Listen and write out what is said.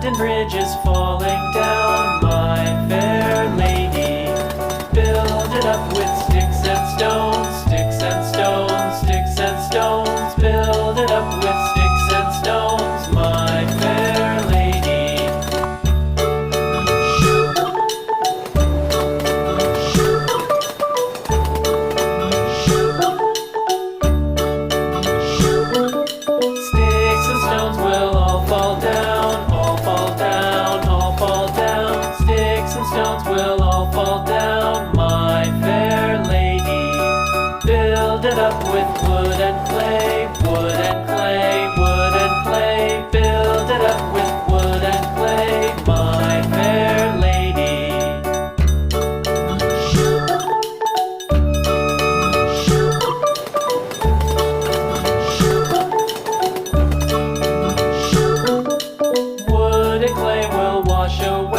mountain bridges falling down, my fair lady. Build it up with sticks and stones, sticks and stones, sticks and stones. Build it up with sticks and stones, my fair lady. Sticks and stones will all fall down, all fall down, all fall down. Sticks and stones will all fall down, my fair lady. Build it up with wood and clay, wood and clay, wood and clay. Build it up with wood and clay, my fair lady. Wood and clay will wash away.